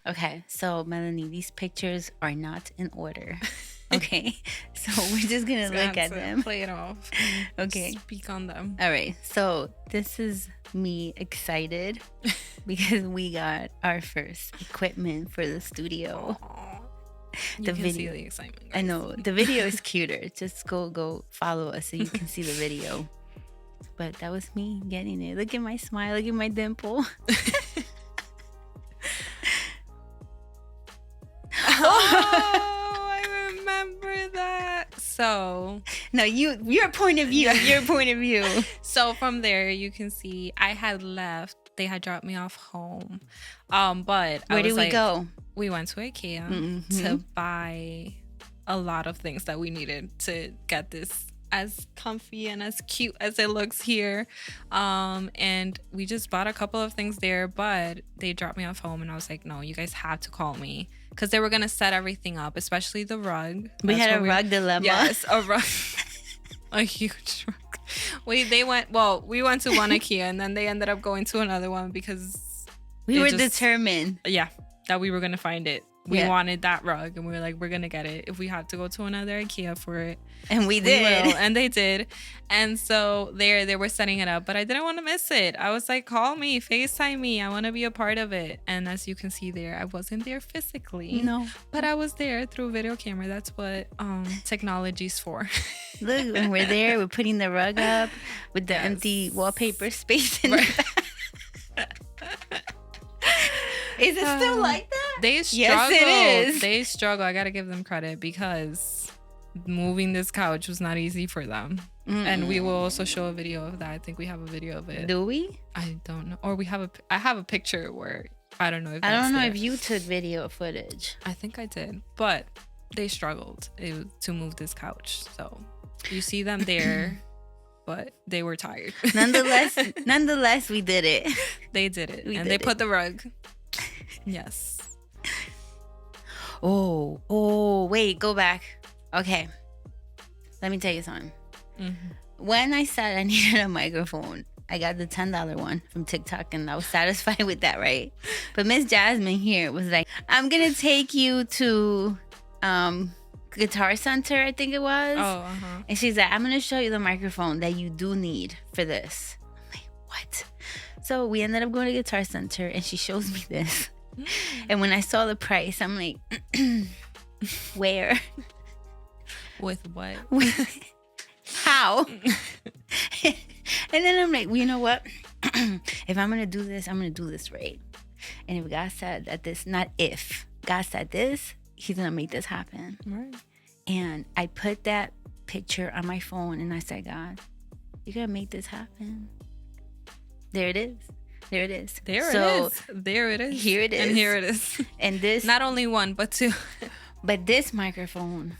Okay, so Melanie, these pictures are not in order. Okay, so we're just gonna look at them. Play it off. Okay. Speak on them. All right, so this is me excited because we got our first equipment for the studio. Aww. The You can video- see the excitement. I guys. know the video is cuter. Just go follow us so you can see the video. But that was me getting it. Look at my smile. Look at my dimple. Oh, I remember that. So No, your point of view. Your point of view. So from there, you can see I had left. They had dropped me off home. But Where did we go? We went to IKEA Mhm. to buy a lot of things that we needed to get this as comfy and as cute as it looks here. And we just bought a couple of things there, but they dropped me off home and I was like, no, you guys have to call me. Because they were going to set everything up, especially the rug. We That's had a what rug dilemma. Yes, a rug. A huge rug. We went to one IKEA and then they ended up going to another one because We it were just- determined. that we were gonna find it. We Yeah. wanted that rug and we were like, we're gonna get it. If we had to go to another IKEA for it, And we we did. will. And they did. And so they were setting it up, but I didn't want to miss it. I was like, call me, FaceTime me. I want to be a part of it. And as you can see there, I wasn't there physically. No. But I was there through video camera. That's what technology's for. Look, when we're there, we're putting the rug up with the Yes. empty wallpaper space in Right. the back. Is it still like that? They struggle. Yes, it is. They struggle. I gotta give them credit because moving this couch was not easy for them. And we will also show a video of that. I think we have a video of it. Do we? I don't know. Or I have a picture where I don't know if I don't that's know there. if you took video footage. I think I did. But they struggled to move this couch. So you see them there, but they were tired. Nonetheless, we did it. They did it. We and did they it. put the rug. Yes. Oh, wait, go back. Okay. Let me tell you something. Mhm. When I said I needed a microphone, I got the $10 one from TikTok and I was satisfied with that, right? But Miss Jasmine here was like, I'm going to take you to Guitar Center, I think it was. Oh, uh-huh. And she's like, I'm going to show you the microphone that you do need for this. I'm like, what? So we ended up going to Guitar Center and she shows me this. And when I saw the price, I'm like, where? With what? How? And then I'm like, well, you know what? If I'm going to do this, I'm going to do this right. And if God said that this, not if, God said this, he's going to make this happen. Right. And I put that picture on my phone and I said, God, you're going to make this happen. There it is. There it is. There So, it is. There it is. here it And is. here it is. And this, Not only one, but two. but this microphone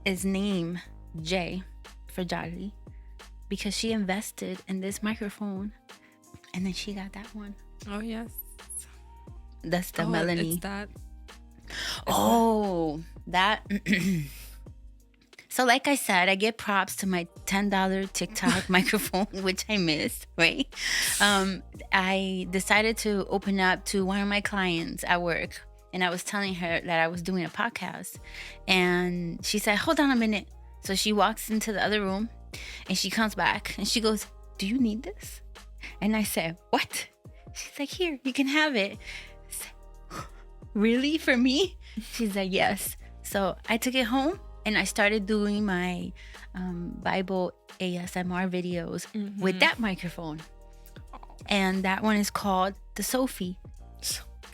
is named J for Jolly because she invested in this microphone and then she got that one. Oh, yes. That's the Oh, Melanie. It's that. Oh, that. So like I said, I get props to my $10 TikTok microphone, which I missed, right? I decided to open up to one of my clients at work. And I was telling her that I was doing a podcast. And she said, hold on a minute. So she walks into the other room and she comes back and she goes, do you need this? And I said, what? She's like, here, you can have it. I said, really? For me? She's like, yes. So I took it home and I started doing my Bible ASMR videos with that microphone. And that one is called the Sophie.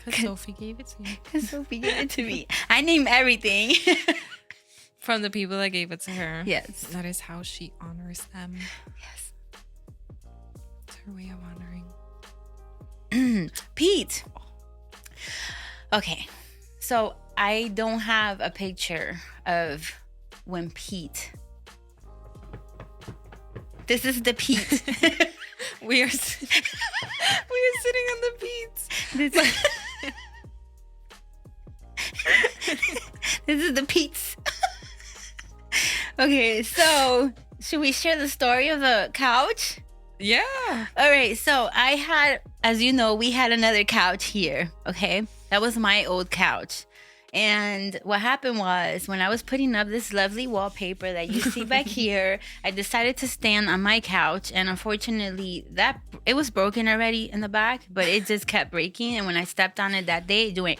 Because Sophie gave it to you. Because Sophie gave it to me. I name everything. From the people that gave it to her. Yes. That is how she honors them. Yes. It's her way of honoring. Pete. Okay. So I don't have a picture of when Pete. This is the Pete. We are sitting on the beats. This is the Pete's. Okay, so should we share the story of the couch? Yeah. All right, so I had, as you know, we had another couch here, okay? That was my old couch. And what happened was when I was putting up this lovely wallpaper that you see back here, I decided to stand on my couch. And unfortunately, that it was broken already in the back, but it just kept breaking. And when I stepped on it that day, it went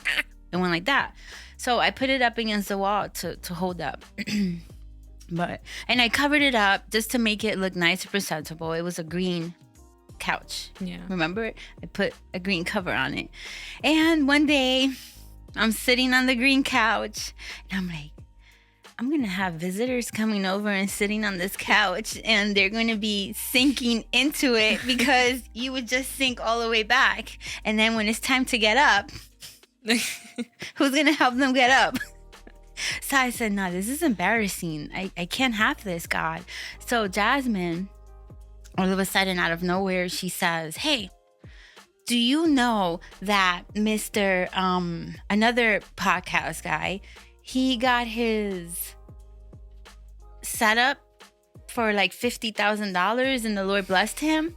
like that. So I put it up against the wall to hold up. And I covered it up just to make it look nice and presentable. It was a green couch. Yeah. Remember? I put a green cover on it. And one day I'm sitting on the green couch and I'm like, I'm going to have visitors coming over and sitting on this couch and they're going to be sinking into it because you would just sink all the way back. And then when it's time to get up, who's going to help them get up? So I said, no, this is embarrassing. I can't have this, God. So Jasmine, all of a sudden out of nowhere, she says, hey, do you know that Mr. Another podcast guy, he got his setup for like $50,000 and the Lord blessed him?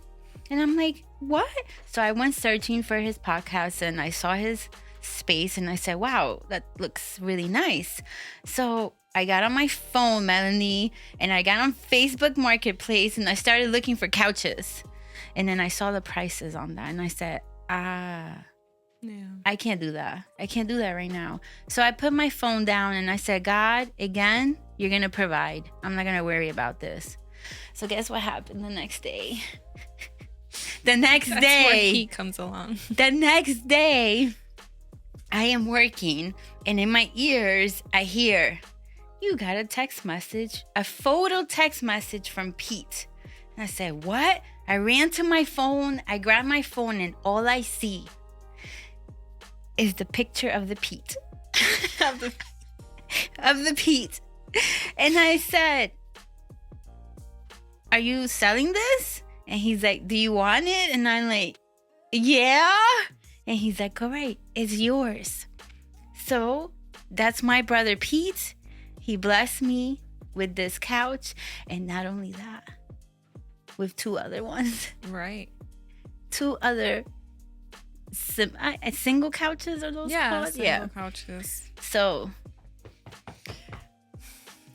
And I'm like, what? So I went searching for his podcast and I saw his space and I said, wow, that looks really nice. So I got on my phone, Melanie, and I got on Facebook Marketplace and I started looking for couches. And then I saw the prices on that and I said, I can't do that. I can't do that right now. So I put my phone down and I said, God, again, you're going to provide. I'm not going to worry about this. So guess what happened the next day? That's where he comes along. The next day, I am working and in my ears, I hear, you got a text message, a photo text message from Pete. And I said, what? I ran to my phone. I grabbed my phone and all I see is the picture of the Pete. of the Pete. And I said, are you selling this? And he's like, do you want it? And I'm like, yeah. And he's like, all right, it's yours. So that's my brother Pete. He blessed me with this couch. And not only that, with two other ones. Right. Two other single couches are those called? Single couches. So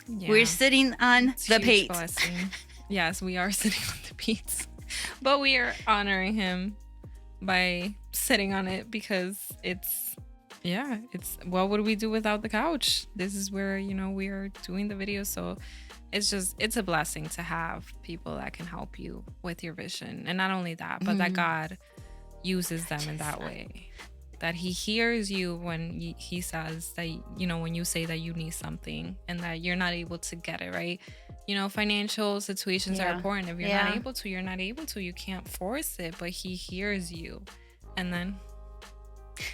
we're sitting on it's the Pete. Pete. Yes, we are sitting on the Pete's. But we are honoring him by sitting on it because it's what would we do without the couch? This is where, we are doing the video. So it's a blessing to have people that can help you with your vision. And not only that, but that God uses them in that way. That he hears you when he says that, when you say that you need something and that you're not able to get it, right? Financial situations are important. If you're not able to, you're not able to. You can't force it, but he hears you. And then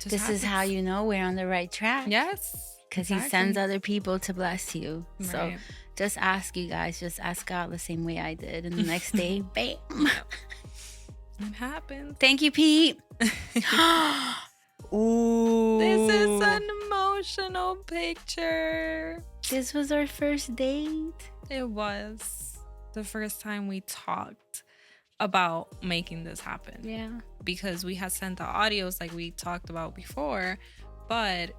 this is how you know we're on the right track. Yes. Because he sends other people to bless you. Right. So just ask you guys, just ask God the same way I did. And the next day, bam. It happens. Thank you, Pete. Ooh. This is an emotional picture. This was our first date. It was the first time we talked about making this happen. Yeah. Because we had sent the audios like we talked about before, but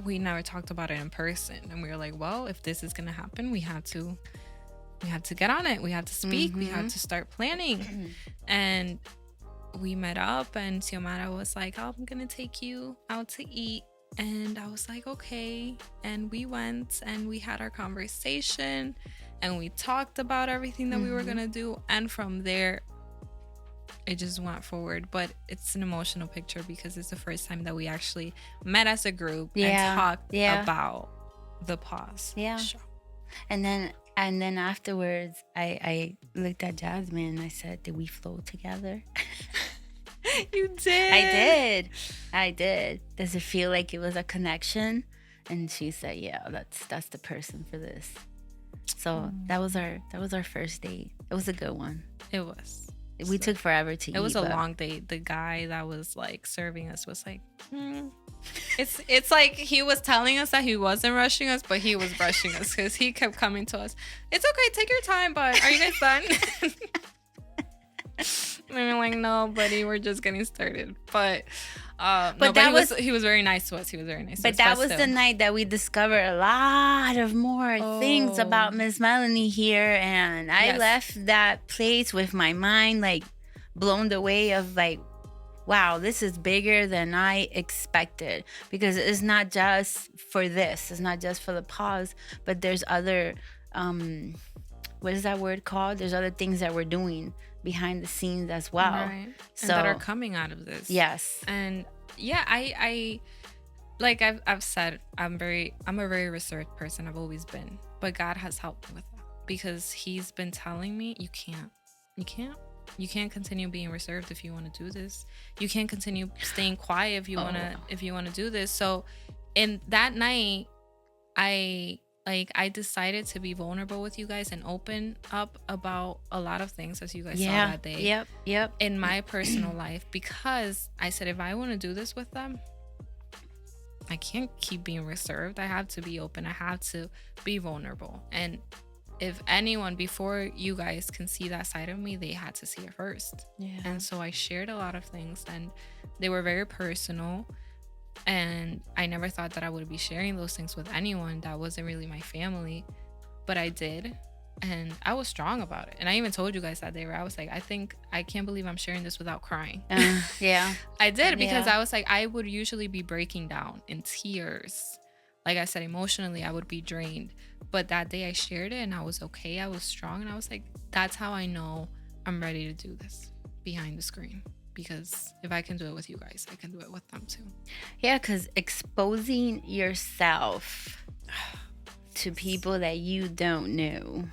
we never talked about it in person. And we were like, well, if this is going to happen, we had to get on it. We had to speak. We had to start planning. And we met up and Xiomara was like, oh, I'm going to take you out to eat. And I was like, okay. And we went and we had our conversation and we talked about everything that we were going to do. And from there, it just went forward. But it's an emotional picture because it's the first time that we actually met as a group and talked about the pause show. And then afterwards, I looked at Jasmine and I said, did we flow together? You did. I did. Does it feel like it was a connection? And she said, yeah, that's the person for this. So that was our first date. It was a good one. It was. We took forever to eat. It was a long date. The guy that was like serving us was like, It's like he was telling us that he wasn't rushing us, but he was rushing us because he kept coming to us. It's okay, take your time, but are you guys done? And we were like, no, buddy, we're just getting started. But But he was very nice to us. He was very nice. But that was the night that we discovered a lot of more things about Miss Melanie here, and I left that place with my mind like blown away of like, wow, this is bigger than I expected, because it's not just for this, it's not just for the pause, but there's other what is that word called? There's other things that we're doing behind the scenes as well. Right. So, and that are coming out of this. Yes. And yeah, I like I've said, I'm a very reserved person. I've always been. But God has helped me with that, because he's been telling me you can't continue being reserved if you want to do this. You can't continue staying quiet if you want to do this. So in that night, I decided to be vulnerable with you guys and open up about a lot of things, as you guys saw that day. Yep. In my personal life, because I said, if I want to do this with them, I can't keep being reserved. I have to be open. I have to be vulnerable. And if anyone before you guys can see that side of me, they had to see it first. Yeah. And so I shared a lot of things, and they were very personal. And I never thought that I would be sharing those things with anyone that wasn't really my family, but I did. And I was strong about it. And I even told you guys that day where I was like, I can't believe I'm sharing this without crying. Yeah. I did, because I was like, I would usually be breaking down in tears. Like I said, emotionally, I would be drained. But that day I shared it and I was okay. I was strong. And I was like, that's how I know I'm ready to do this behind the screen. Because if I can do it with you guys, I can do it with them too. Yeah, because exposing yourself to people that you don't know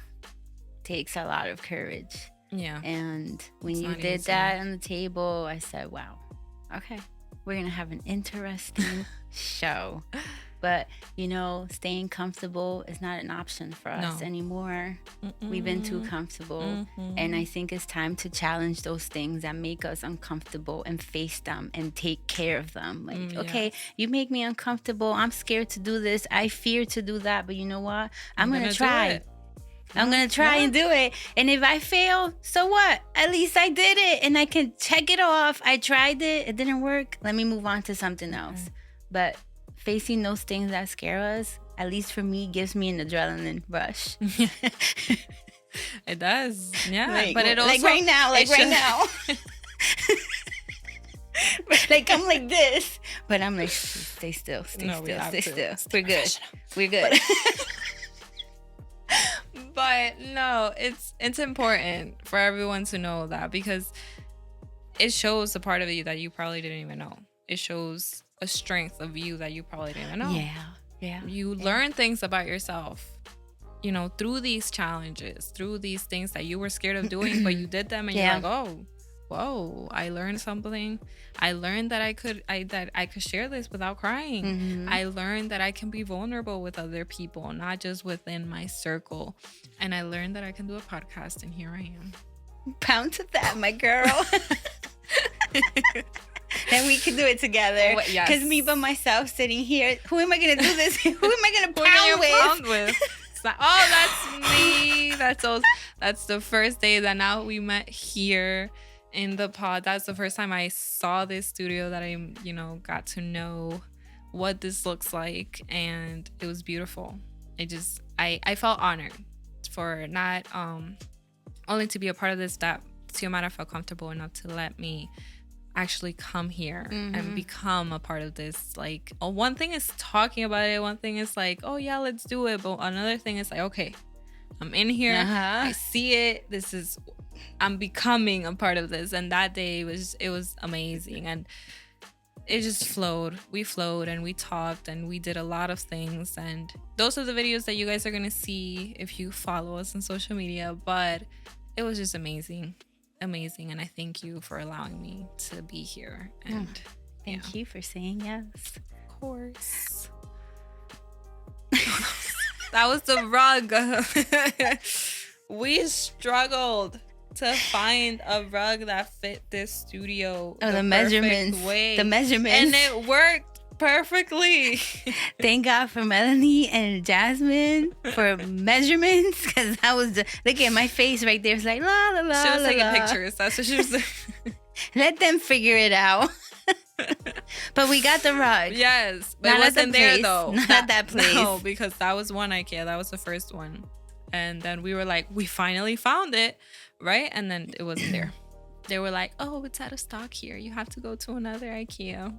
takes a lot of courage. Yeah. And when you did that on the table, I said, wow, okay, we're going to have an interesting show. But, staying comfortable is not an option for us anymore. We've been too comfortable. And I think it's time to challenge those things that make us uncomfortable and face them and take care of them. Like, okay, you make me uncomfortable. I'm scared to do this. I fear to do that. But you know what? I'm going to try. I'm going to try and do it. And if I fail, so what? At least I did it and I can check it off. I tried it. It didn't work. Let me move on to something else. But facing those things that scare us, at least for me, gives me an adrenaline rush. It does. Yeah. But it also... Like right now. Like I'm like this. But I'm like, stay still. Stay still. We're good. We're good. But no, it's important for everyone to know that, because it shows a part of you that you probably didn't even know. It shows a strength of you that you probably didn't know. Yeah. You learn things about yourself, through these challenges, through these things that you were scared of doing, but you did them, and you're like, oh, whoa, I learned something. I learned that I could share this without crying. I learned that I can be vulnerable with other people, not just within my circle. And I learned that I can do a podcast, and here I am. Pound to that, my girl. And we can do it together. Because me by myself sitting here, who am I going to do this? Who am I going to pound with? That's me. That's the first day that now we met here in the pod. That's the first time I saw this studio, that I, got to know what this looks like. And it was beautiful. I felt honored for not only to be a part of this, that Xiomara felt comfortable enough to let me actually come here and become a part of this. Like, one thing is talking about it, one thing is like, oh yeah, let's do it, but another thing is like, okay, I'm in here, I see it, I'm becoming a part of this. And that day it was amazing, and it just flowed. We flowed and we talked and we did a lot of things, and those are the videos that you guys are gonna see if you follow us on social media. But it was just amazing, and I thank you for allowing me to be here. And thank you for saying yes. Of course. That was the rug. We struggled to find a rug that fit this studio. The measurements. And it worked perfectly. Thank God for Melanie and Jasmine for measurements, because that was look at my face right there. It's like la la la. She was taking la. pictures. That's what she was doing. Let them figure it out. But we got the rug. Yes, but Not it at the wasn't there place. though. Not at that place. No, because that was one IKEA. That was the first one, and then we were like, we finally found it, right? And then it wasn't there. They were like, oh, it's out of stock here. You have to go to another IKEA.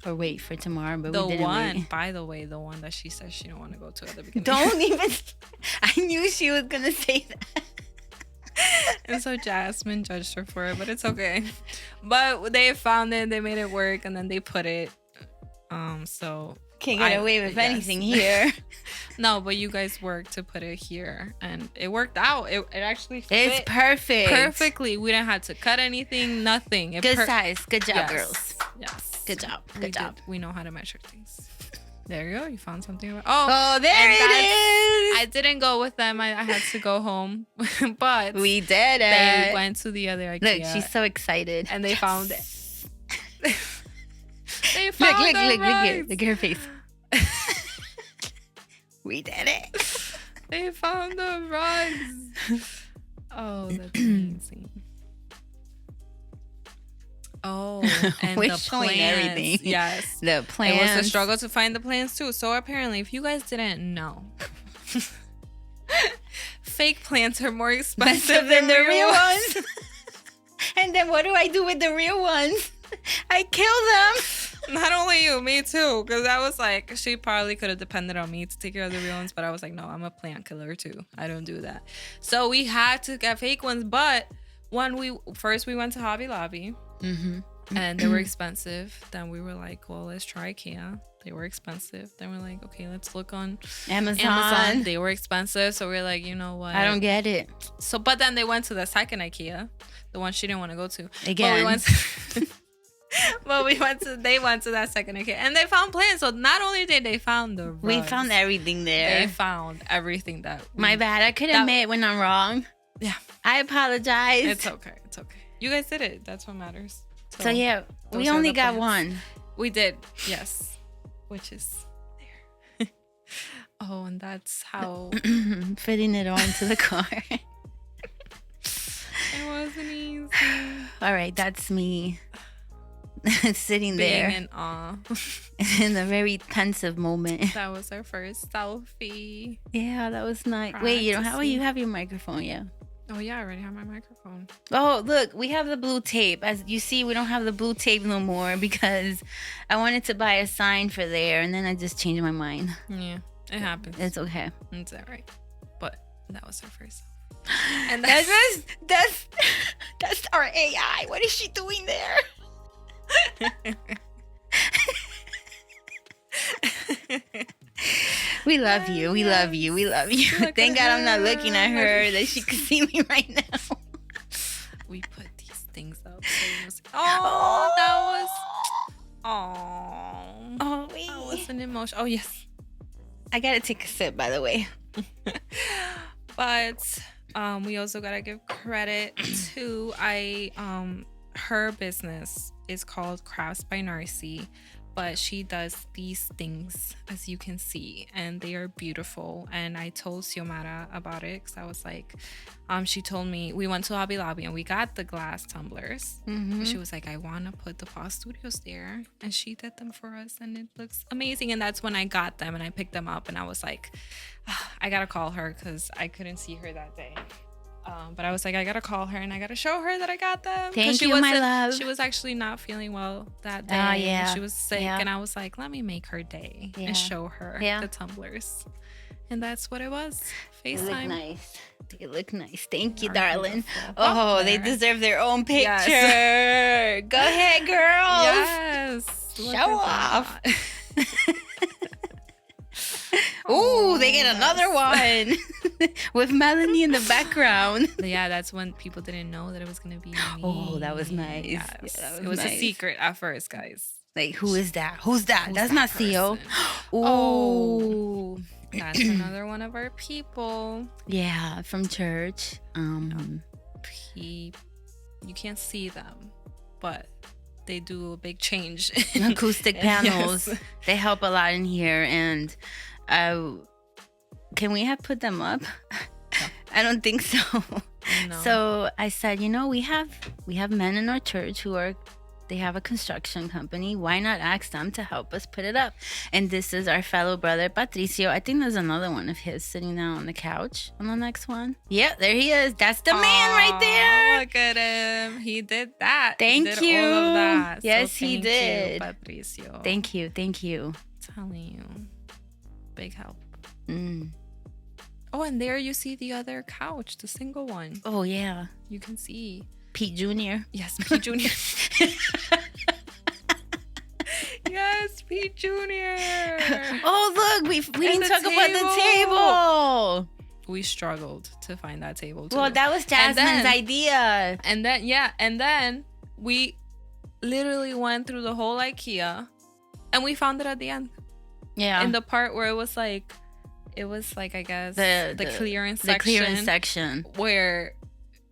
Or wait for tomorrow, but The we didn't one, wait. by the way, the one that she said she didn't want to go to at the beginning. Don't even. I knew she was gonna say that. And so Jasmine judged her for it, but it's okay. But they found it, they made it work, and then they put it. So Can't get away with yes. anything here. No, but you guys worked to put it here, and it worked out. It actually fit It's perfect. perfectly. We didn't have to cut anything, nothing. Good size. Good job, Yes. girls. Yes. Good job. We Good job. did. We know how to measure things. There you go. You found something. Oh, Oh, there and it is. I didn't go with them. I had to go home, but We did they it. went to the other IKEA. Look, she's so excited. and they found it. They Look, found look, the look, look, rugs. look at her face. We did it. They found the rugs. Oh, that's amazing. Oh, and We're the showing plants. everything. Yes. The plants. It was a struggle to find the plants too. So apparently, if you guys didn't know, fake plants are more expensive than the real ones. ones. And then what do I do with the real ones? I kill them. Not only you, me too. Because I was like, she probably could have depended on me to take care of the real ones. But I was like, no, I'm a plant killer too. I don't do that. So we had to get fake ones. But when we went to Hobby Lobby. Mm-hmm. And they were expensive. Then we were like, well, let's try IKEA. They were expensive. Then we're like, okay, let's look on Amazon. They were expensive. So we're like, you know what? I don't get it. So, but then they went to the second IKEA, the one she didn't want to go to. Again. But they went to that second IKEA and they found plants. So not only did they found the rugs, We found everything there. they found everything that My bad. I could admit when I'm wrong. Yeah. I apologize. It's okay. It's okay. You guys did it. That's what matters. So yeah, we those are only the got plans. one. We did, yes. Which is there. Oh, and that's how Fitting it onto the car. it wasn't easy. All right, that's me sitting Being there in awe. in a very pensive moment. That was our first selfie. Yeah, that was nice. Wait, you don't have? Oh, Practicing. you have your microphone, yeah. Oh yeah, I already have my microphone. Oh, look, we have the blue tape. As you see, we don't have the blue tape no more because I wanted to buy a sign for there, and then I just changed my mind. Yeah, it happens. It's okay. It's all right. But that was our first selfie. And That's our AI. What is she doing there? We love you. We love you. We love you. Look Thank at God I'm not her. looking at her that she could see me right now. We put these things up. So it was, oh, that was. Oh, wait. that was an emotion. Oh yes. I gotta take a sip, by the way. But we also gotta give credit to her business is called Crafts by Narcy, but she does these things, as you can see, and they are beautiful. And I told Xiomara about it because I was like, she told me, we went to Hobby Lobby and we got the glass tumblers. Mm-hmm. She was like, I want to put the Paw Studios there, and she did them for us, and it looks amazing. And that's when I got them and I picked them up, and I was like, I gotta call her because I couldn't see her that day. But I was like, I gotta call her and I gotta show her that I got them. Thank she you, my wasn't- love. She was actually not feeling well that day. Oh, yeah. She was sick, Yeah. and I was like, let me make her day Yeah. and show her Yeah. the tumblers. And that's what it was. They look FaceTime. nice. They look nice. Thank you, Are darling. beautiful. Oh, they there. deserve their own picture. Yes. Go ahead, girls. Yes. Look Show at off. that. Ooh, they get yes. another one with Melanie in the background. Yeah, that's when people didn't know that it was gonna be me. Oh, that was nice. Yes. Yeah, that It was was a nice. secret at first, guys. Like, who is that? Who's that? Who's That's that not Theo. person? Ooh. That's another one of our people. Yeah, from church. You can't see them, but they do a big change. Acoustic panels. Yes. They help a lot in here. And can we have put them up? I don't think so. No. So I said, we have men in our church who are They have a construction company. Why not ask them to help us put it up? And this is our fellow brother, Patricio. I think there's another one of his sitting down on the couch on the next one. Yep, there he is. That's the man right there. Look at him. He did that. Thank he did you. all of that. Yes, so he did. You, Patricio. Thank you. I'm telling you. Big help. Mm. Oh, and there you see the other couch, the single one. Oh, yeah. You can see. Pete Jr. Yes, Pete Jr. Yes, Pete Jr. Oh, look, we didn't talk about the table. We struggled to find that table too. Well, that was Jasmine's idea. And then we literally went through the whole IKEA and we found it at the end. Yeah. In the part where it was like I guess the clearance section. The clearance section. Where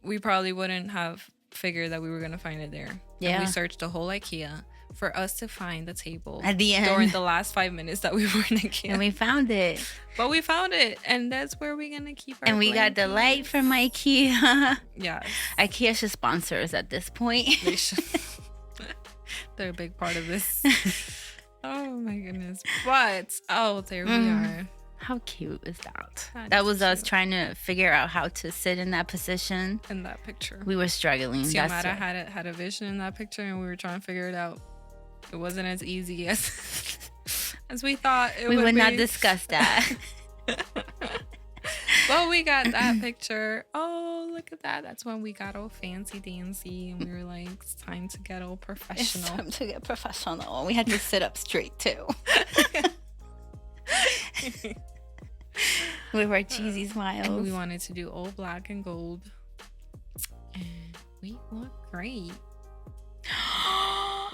we probably wouldn't have figured that we were going to find it there. Yeah. And we searched the whole IKEA for us to find the table at the end during the last 5 minutes that we were in IKEA. And we found it. But we found it, and that's where we're going to keep our And we got the light from IKEA. Yeah. IKEA should sponsor us at this point. They should. They're a big part of this. Oh my goodness. But, there we are. How cute is that? That was is us cute. trying to figure out how to sit in that position. In that picture. We were struggling. Xiomara had a vision in that picture, and we were trying to figure it out. It wasn't as easy as we thought it would be. We would not discuss that. Well, we got that picture. Oh, look at that. That's when we got all fancy dancy, and we were like, it's time to get all professional. It's time to get professional. We had to sit up straight, too. With our cheesy smiles. And we wanted to do all black and gold. And we look great.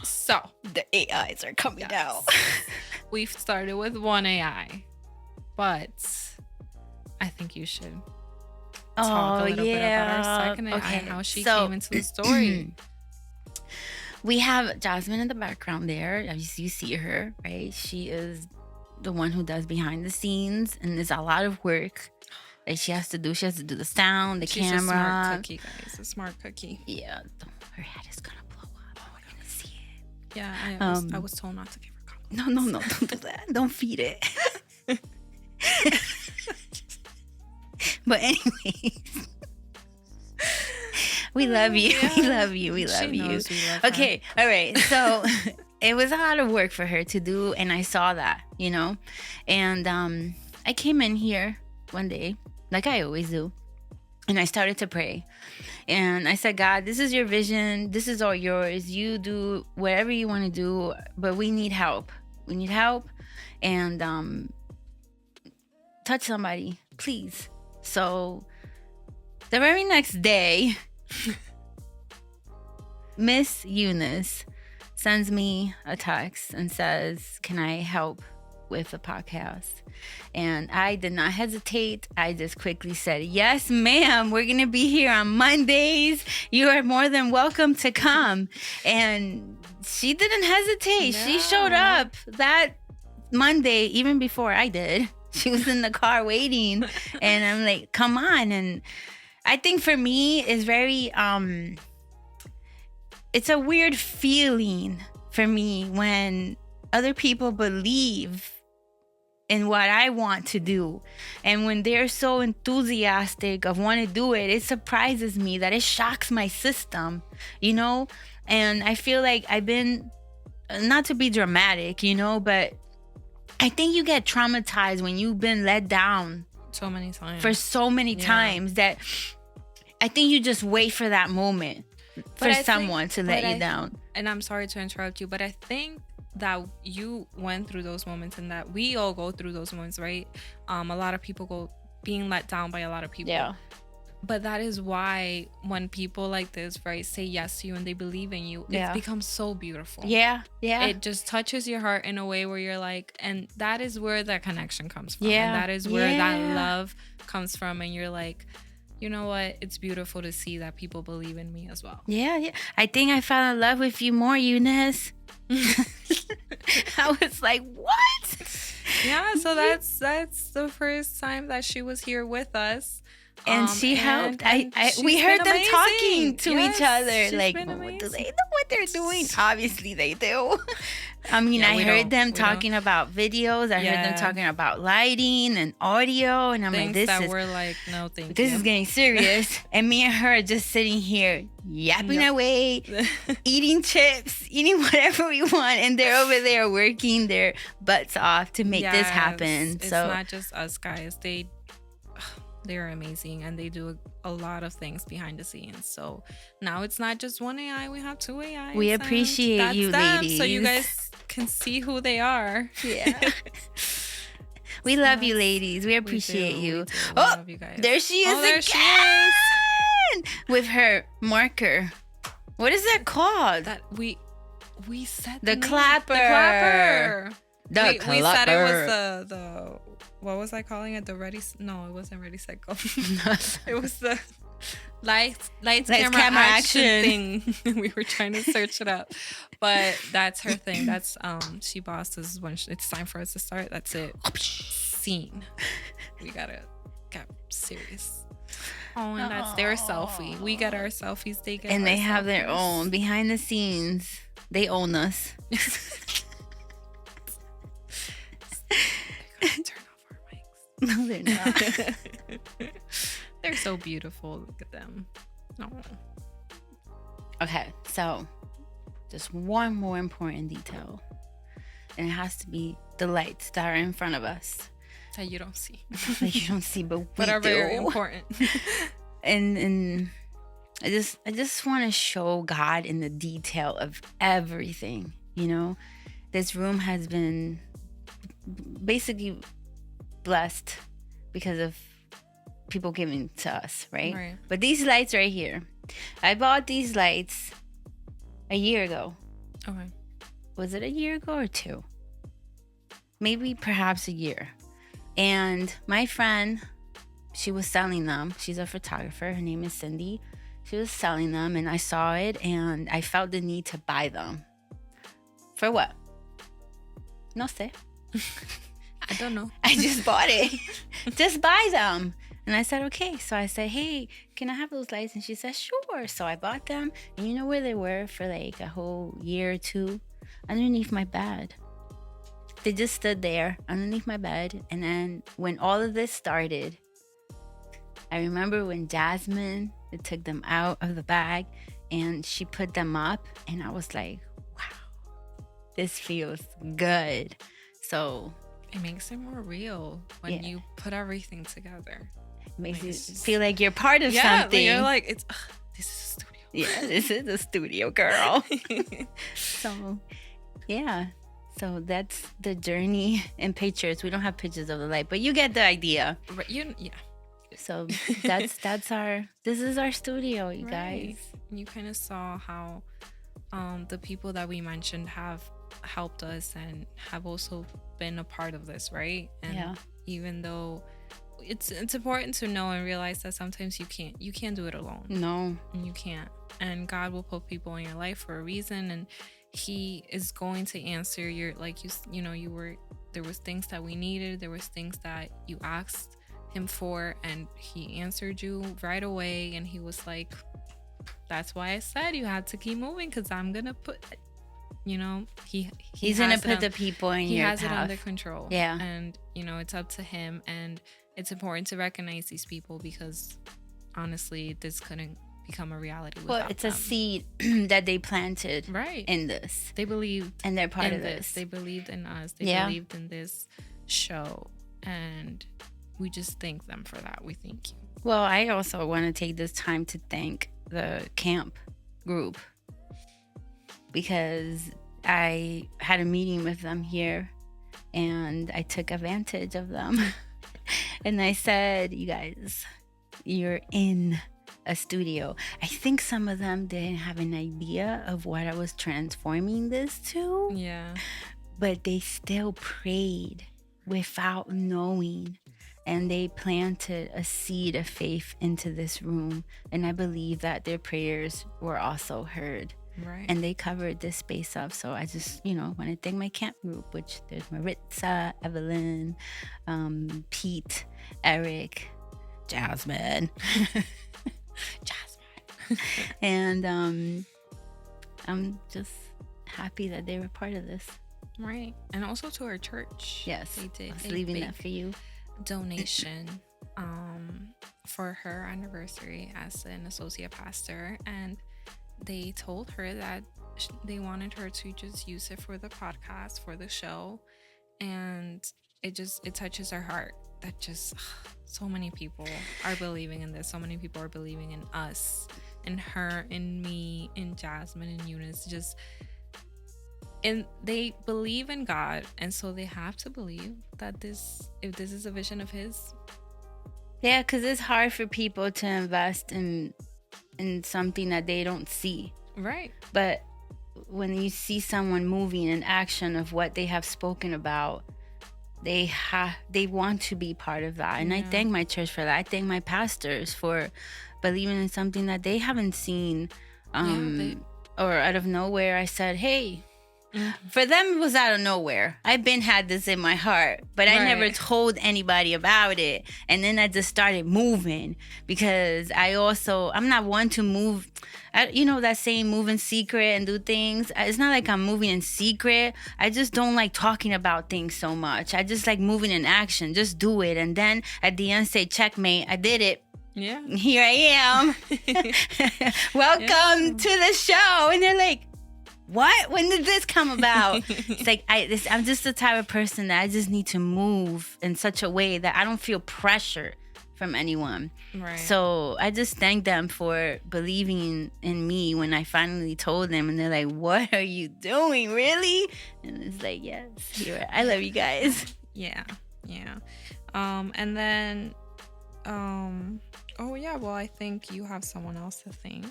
So the AIs are coming out. We've started with one AI, but I think you should talk a little bit about our second AI and how she came into the story. We have Jasmine in the background there. As you see her, right? She is the one who does behind the scenes, and there's a lot of work that she has to do. She has to do the sound, the She's camera. a smart cookie, guys. A smart cookie. Yeah, her head is gonna blow up. Oh, we're gonna see it. Yeah, I was told not to give her compliments. No, don't do that. Don't feed it. But anyways, we love you. Yeah. We love you. We love She you. knows we love her. Okay, all right. So it was a lot of work for her to do, and I saw that, And I came in here one day, like I always do, and I started to pray. And I said, God, this is your vision. This is all yours. You do whatever you want to do, but we need help. We need help. And touch somebody, please. So the very next day, Miss Eunice sends me a text and says, can I help with the podcast? And I did not hesitate. I just quickly said, yes, ma'am. We're going to be here on Mondays. You are more than welcome to come. And she didn't hesitate. No. She showed up that Monday, even before I did. She was in the car waiting. And I'm like, come on. And I think for me, it's very, it's a weird feeling for me when other people believe in what I want to do. And when they're so enthusiastic of want to do it, it surprises me, that it shocks my system, And I feel like I've been, not to be dramatic, but I think you get traumatized when you've been let down so many times. For so many times that I think you just wait for that moment for someone to let you down. And I'm sorry to interrupt you, but I think that you went through those moments, and that we all go through those moments, right? A lot of people go being let down by a lot of people. Yeah. But that is why when people like this, right, say yes to you and they believe in you, it becomes so beautiful. Yeah. It just touches your heart in a way where you're like, and that is where that connection comes from. Yeah. And that is where that love comes from. And you're like, you know what? It's beautiful to see that people believe in me as well. Yeah. I think I fell in love with you more, Eunice. I was like, what? Yeah, so that's the first time that she was here with us. And she helped. and We she's heard been them amazing. talking to each Yes, other. she's Like, been do they amazing. know what they're doing? Obviously, they do. I mean, Yeah, I we heard don't. them We don't. talking about videos. I heard them Yeah. talking about lighting and audio. And I'm like, Things this that is were like, no, thank this you. is getting serious. And me and her are just sitting here yapping Yep. away, eating chips, eating whatever we want, and they're over there working their butts off to make this happen. It's So not just us guys. They're amazing, and they do a lot of things behind the scenes. So now it's not just one AI; we have two AIs. we and appreciate that's you, them, ladies. so you guys can see who they are. Yeah. We So love you, that's- ladies. We appreciate we you. do. We Oh, love you guys. there she is there again she is. with her marker. What is that called? That we said The name. clapper. The clapper. The we said it was clapper. the what was I calling it? The ready? No, it wasn't ready set go. It was the lights camera, action thing. We were trying to search it up, but that's her thing. That's she bosses when it's time for us to start. That's it. Scene. We gotta get serious. Oh, and that's their selfie. We get our selfies. They get And our they have their selfies. own behind the scenes. They own us. Turn off our mics. No, they're not. They're so beautiful. Look at them. Oh. Okay, so just one more important detail. And it has to be the lights that are in front of us. That you don't see. That you don't see, but we But are do. very important. And I just want to show God in the detail of everything. You know, this room has been basically blessed because of people giving to us, right? Right. But these lights right here, I bought these lights a year ago. Okay. Was it a year ago or two? Maybe perhaps a year. And my friend, she was selling them. She's a photographer. Her name is Cindy. She was selling them and I saw it and I felt the need to buy them. For what? No sé. I don't know. I just bought it. Just buy them. And I said, okay. So I said, hey, can I have those lights? And she said, sure. So I bought them. And you know where they were for like a whole year or two? Underneath my bed. They just stood there underneath my bed. And then when all of this started, I remember when Jasmine took them out of the bag and she put them up. And I was like, wow, this feels good. So It makes it more real when Yeah. you put everything together. it makes Like, you it's just- feel like you're part of Yeah, something. you're like, it's this is a studio. Yeah, this is a studio, girl. So, yeah. So that's the journey and pictures. We don't have pictures of the light, but you get the idea. Right, yeah. So that's our. This is our studio, you Right. guys. You kind of saw how the people that we mentioned have helped us and have also been a part of this, right? And Yeah. even though it's important to know and realize that sometimes you can't do it alone. No. And you can't. And God will put people in your life for a reason, and He is going to answer your, like you know, there was things that we needed, there was things that you asked Him for, and He answered you right away. And He was like, that's why I said you had to keep moving, because I'm gonna put, you know, He's gonna put the people in He your has it path. under control. Yeah. And you know, it's up to Him, and it's important to recognize these people, because honestly, this couldn't become a reality without Well, it's a them. seed that they planted Right. in this, They believed and they're part in of this. this. They believed in us. They Yeah. believed in this show, and we just thank them for that. We thank you. Well, I also want to take this time to thank the camp group because I had a meeting with them here and I took advantage of them. And I said, you guys, you're in a studio. I think some of them didn't have an idea of what I was transforming this to, Yeah. but they still prayed without knowing. And they planted a seed of faith into this room. And I believe that their prayers were also heard. Right. And they covered this space up. So I just, want to thank my camp group, which there's Maritza, Evelyn, Pete, Eric, Jasmine. Jasmine. And I'm just happy that they were part of this. Right. And also to our church. Yes. They did. I was leaving that for you. Donation for her anniversary as an associate pastor. And they told her that they wanted her to just use it for the podcast, for the show. And it touches our heart that just so many people are believing in this. So many people are believing in us, in her, in me, in Jasmine, and Eunice. And they believe in God, and so they have to believe that if this is a vision of His. Yeah, because it's hard for people to invest in something that they don't see. Right. But when you see someone moving in action of what they have spoken about, they want to be part of that. And I thank my church for that. I thank my pastors for believing in something that they haven't seen. Or out of nowhere, I said, hey. For them, it was out of nowhere. I've had this in my heart, but I never told anybody about it. And then I just started moving because I'm not one to move. That saying, move in secret and do things. It's not like I'm moving in secret. I just don't like talking about things so much. I just like moving in action. Just do it. And then at the end, say, checkmate. I did it. Yeah. Here I am. Welcome to the show. And they're like, what? When did this come about? It's like I'm just the type of person that I just need to move in such a way that I don't feel pressure from anyone. Right. So I just thank them for believing in me when I finally told them, and they're like, "What are you doing? Really?" And it's like, "Yes, I love you guys." Yeah. And then, I think you have someone else to thank.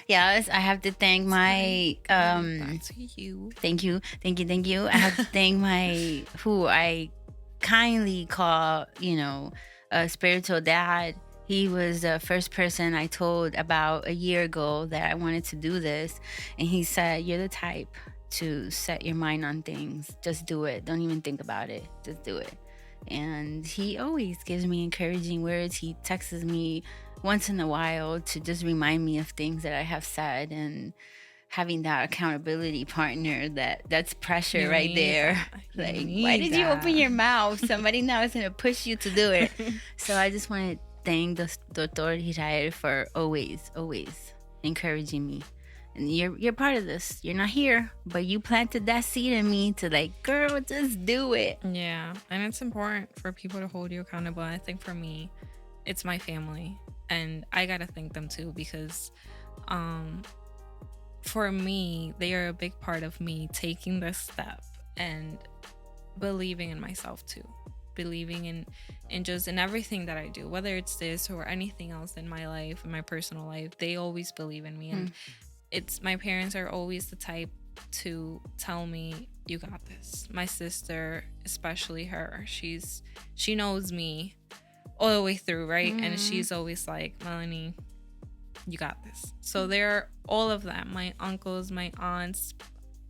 Yes, I have to thank my back to you. Thank you. I have to thank who I kindly call, a spiritual dad. He was the first person I told about a year ago that I wanted to do this, and he said, "You're the type to set your mind on things. Just do it. Don't even think about it. Just do it." And he always gives me encouraging words. He texts me once in a while to just remind me of things that I have said, and having that accountability partner, that's pressure right there. Like, why did you open your mouth? Somebody now is going to push you to do it. So I just want to thank the Dr. Hirael for always encouraging me. And you're part of this. You're not here, but you planted that seed in me to like, girl, just do it. Yeah, and it's important for people to hold you accountable. I think for me, it's my family, and I gotta thank them too, because for me, they are a big part of me taking this step and believing in myself too, believing in just in everything that I do, whether it's this or anything else in my life, in my personal life. They always believe in me, and my parents are always the type to tell me, you got this. My sister, especially her, she knows me all the way through, right? And she's always like, Melanie, you got this. So they're all of them, my uncles, my aunts,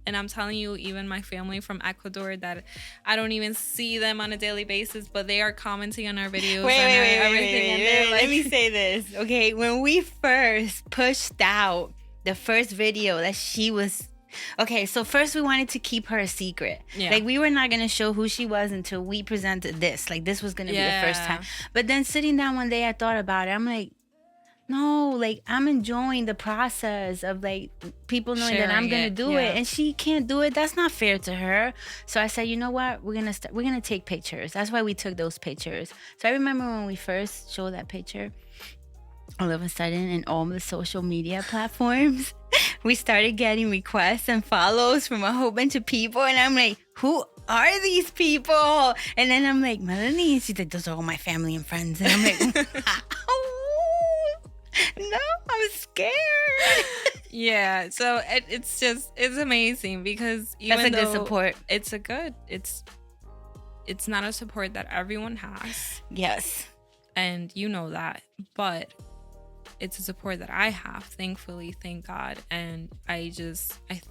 and I'm telling you, even my family from Ecuador that I don't even see them on a daily basis, but they are commenting on our videos and everything. And let me say this, okay? When we first pushed out the first video that she was... Okay, so first we wanted to keep her a secret. Yeah. Like, we were not going to show who she was until we presented this. Like, this was going to be the first time. But then sitting down one day, I thought about it. I'm like, no, like, I'm enjoying the process of, like, people knowing that I'm going to do it. And she can't do it. That's not fair to her. So I said, you know what? We're going to take pictures. That's why we took those pictures. So I remember when we first showed that picture, all of a sudden, in all the social media platforms, we started getting requests and follows from a whole bunch of people. And I'm like, who are these people? And then I'm like, Melanie. She's like, those are all my family and friends. And I'm like, no, I'm scared. Yeah, so it's amazing, because even that's a good support. It's not a support that everyone has. Yes. And you know that, but it's a support that I have, thankfully, thank God. And I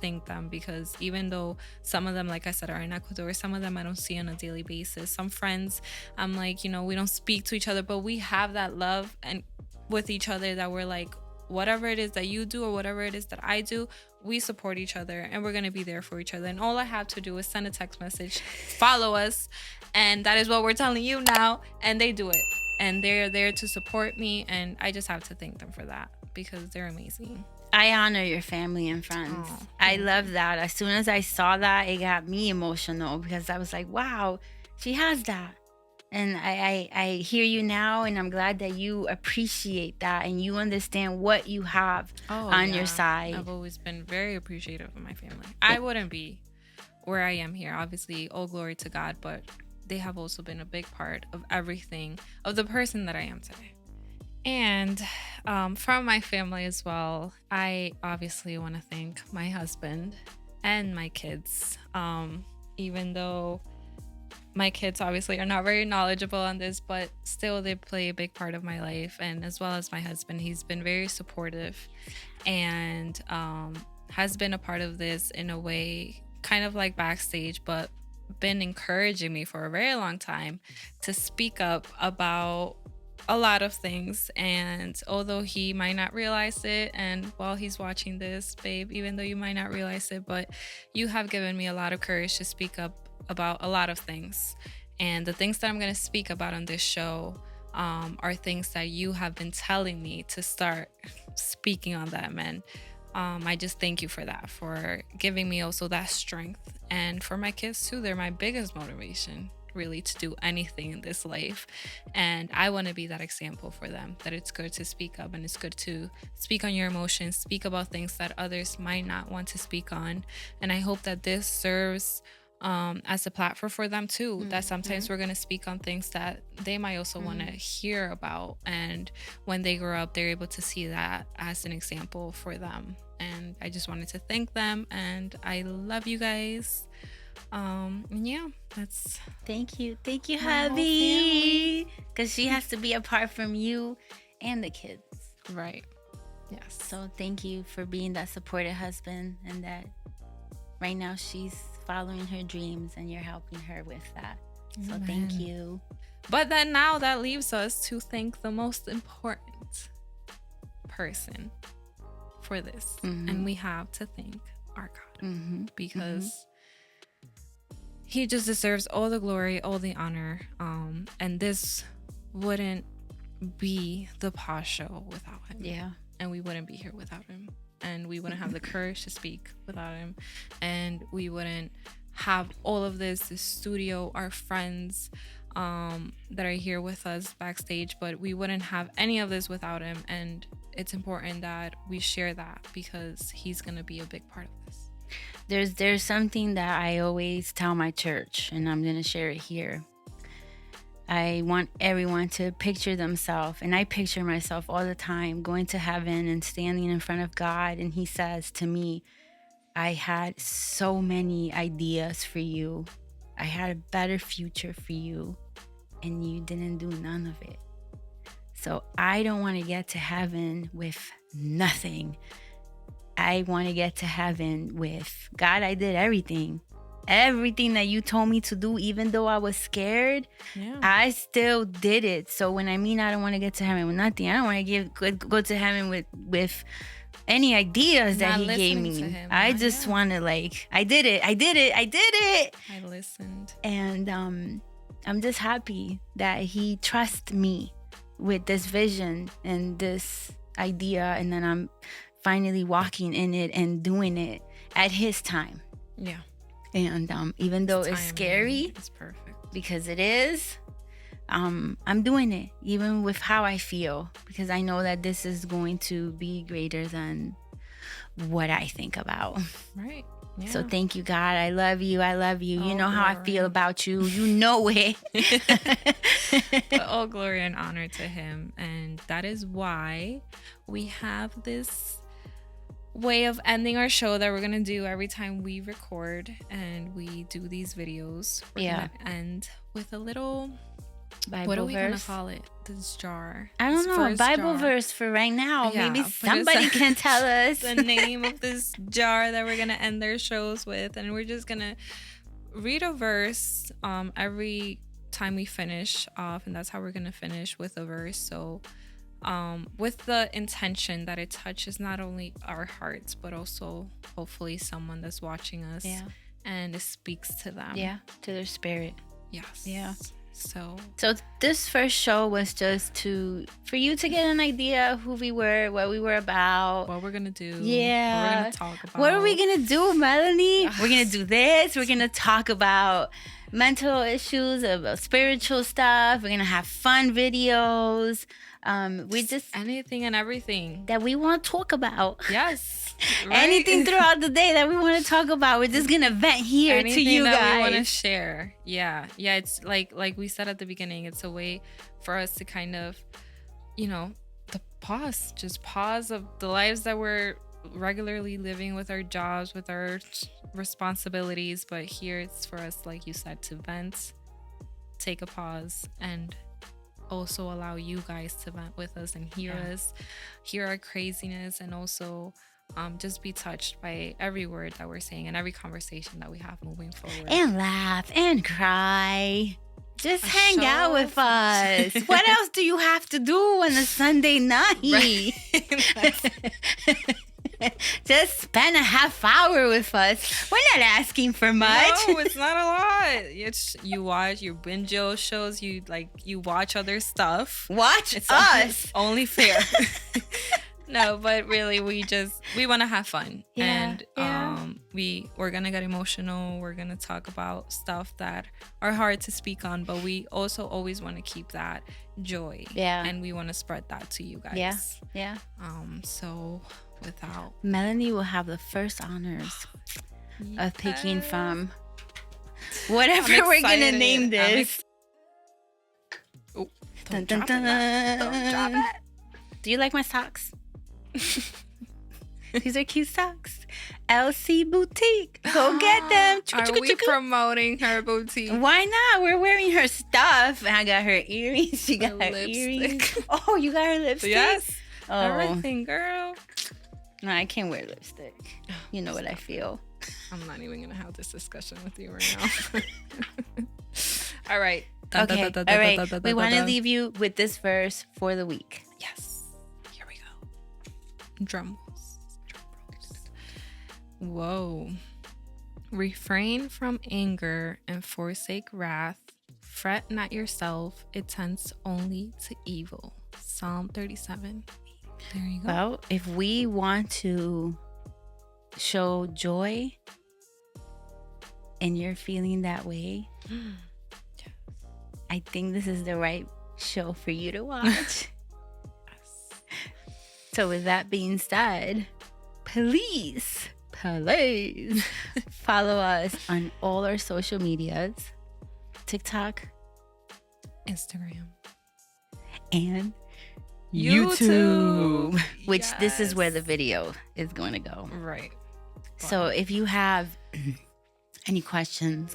thank them, because even though some of them, like I said, are in Ecuador, some of them I don't see on a daily basis. Some friends, I'm like, we don't speak to each other, but we have that love and with each other, that we're like, whatever it is that you do or whatever it is that I do, we support each other and we're going to be there for each other. And all I have to do is send a text message, follow us. And that is what we're telling you now. And they do it. And they're there to support me. And I just have to thank them for that, because they're amazing. I honor your family and friends. I love that. As soon as I saw that, it got me emotional, because I was like, wow, she has that. And I hear you now, and I'm glad that you appreciate that and you understand what you have on your side. I've always been very appreciative of my family. I wouldn't be where I am here. Obviously, all glory to God, but they have also been a big part of everything, of the person that I am today. And from my family as well, I obviously want to thank my husband and my kids, even though my kids obviously are not very knowledgeable on this, but still they play a big part of my life. And as well as my husband, he's been very supportive and has been a part of this in a way, kind of like backstage, but been encouraging me for a very long time to speak up about a lot of things. And although he might not realize it, and while he's watching this, babe, even though you might not realize it, but you have given me a lot of courage to speak up about a lot of things. And the things that I'm going to speak about on this show are things that you have been telling me to start speaking on them. And I just thank you for that, for giving me also that strength. And for my kids too, they're my biggest motivation, really, to do anything in this life. And I want to be that example for them, that it's good to speak up and it's good to speak on your emotions, speak about things that others might not want to speak on. And I hope that this serves as a platform for them too, that sometimes we're going to speak on things that they might also want to hear about, and when they grow up, they're able to see that as an example for them. And I just wanted to thank them, and I love you guys. Yeah, that's thank you, hubby, because she has to be apart from you and the kids, right? Yes. So thank you for being that supportive husband, and that right now she's following her dreams and you're helping her with that. So Amen. Thank you. But then now that leaves us to thank the most important person for this. And we have to thank our God, because he just deserves all the glory, all the honor. And this wouldn't be the Pause Show without him. Yeah. And we wouldn't be here without him. And we wouldn't have the courage to speak without him. And we wouldn't have all of this studio, our friends that are here with us backstage, but we wouldn't have any of this without him. And it's important that we share that, because he's going to be a big part of this. There's something that I always tell my church, and I'm going to share it here. I want everyone to picture themselves, and I picture myself all the time going to heaven and standing in front of God, and he says to me, I had so many ideas for you. I had a better future for you, and you didn't do none of it. So I don't want to get to heaven with nothing. I want to get to heaven with, God, I did everything. Everything that you told me to do, even though I was scared, I still did it. So when I mean I don't want to get to heaven with nothing, I don't want to go to heaven with any ideas that he gave me. I just want to, like, I did it. I listened. And I'm just happy that he trusts me with this vision and this idea, and then I'm finally walking in it and doing it at his time. Yeah. And even though it's scary, it's perfect, because it is, I'm doing it even with how I feel, because I know that this is going to be greater than what I think about. Right. Yeah. So thank you, God. I love you. You know how I feel about you. You know it. But all glory and honor to him. And that is why we have this way of ending our show that we're gonna do every time we record and we do these videos. We're gonna end with a little Bible What are we gonna verse. call it? This jar. I don't This know. first Bible jar. verse for right now. Yeah, Maybe but it's somebody can tell us. the name of this jar that we're gonna end their shows with, and we're just gonna read a verse every time we finish off, and that's how we're gonna finish, with a verse. So with the intention that it touches not only our hearts but also hopefully someone that's watching us, Yeah. and it speaks to them. Yeah, to their spirit. Yes. Yeah. So this first show was just for you to get an idea of who we were, what we were about. what we're gonna do. Yeah. What we're gonna talk about. What are we gonna do, Melanie? We're gonna do this. We're gonna talk about mental issues, about spiritual stuff. We're gonna have fun videos. We just anything and everything. that we want to talk about. Yes. Right? Anything throughout the day that we want to talk about. We're just gonna vent here Anything to you that we want to guys. share. Yeah. It's like we said at the beginning, it's a way for us to kind of, just pause of the lives that we're regularly living, with our jobs, with our responsibilities. But here it's for us, like you said, to vent, take a pause, and also allow you guys to vent with us and hear us, hear our craziness, and also just be touched by every word that we're saying and every conversation that we have moving forward. And laugh and cry. Just A hang out show with for- us. What else do you have to do on a Sunday night? Just spend a half hour with us. We're not asking for much. No, it's not a lot. It's you watch your binge shows, you watch other stuff. Watch It's us. only fair. No, but really we want to have fun. Yeah, And we're gonna get emotional. We're gonna talk about stuff that are hard to speak on, but we also always want to keep that joy. Yeah. And we want to spread that to you guys. Yeah, yeah. So without Melanie will have the first honors of picking Yes. from whatever I'm we're gonna excited. name I'm this. Oh, Dun, don't dun, drop it. Don't drop dun. it. Do you like my socks? These are cute socks. LC Boutique. Go get them. Are we promoting her boutique? Why not? We're wearing her stuff. I got her earrings. She got Her her lipstick. earrings. Oh, you got her lipstick? Yes. Oh, Everything, girl. no, I can't wear lipstick. You know what I feel. I'm not even gonna have this discussion with you right now. All right. Dun, dun, Okay. dun, dun, All dun, right. dun, dun, We dun, want to dun. leave you with this verse for the week. Yes. Here we go. Drum rolls. Drum rolls. Whoa. Refrain from anger and forsake wrath. Fret not yourself. It tends only to evil. Psalm 37. There you go. Well, if we want to show joy and you're feeling that way, I think this is the right show for you to watch. So with that being said, please follow us on all our social medias, TikTok Instagram. and YouTube. YouTube, which this is where the Yes. video is going to go. Right. So if you have any questions,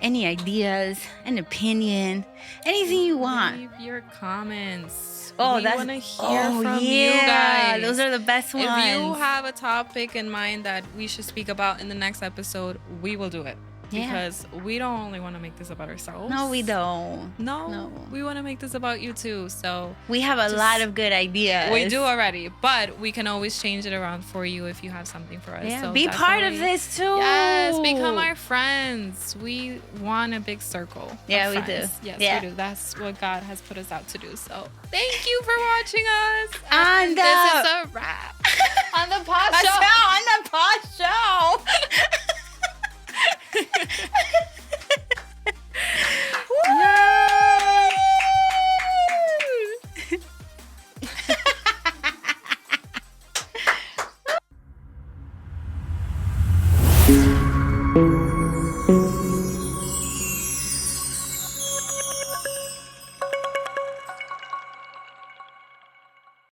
any ideas, an opinion, anything you want. Leave your comments. Oh, we that's want to hear from you guys. Those are the best ones. If you have a topic in mind that we should speak about in the next episode, we will do it. Yeah. Because we don't only want to make this about ourselves. No, we don't. No, No. we want to make this about you too. So We have a Just- lot of good ideas. we do already, but we can always change it around for you if you have something for us. Yeah, So be part of definitely- this too. Yes, become our friends. We want a big circle. of Yeah, we friends. do. Yes, Yeah. we do. That's what God has put us out to do. So thank you for watching us. And this is a wrap on the pod a show. show on the pod show. Yay!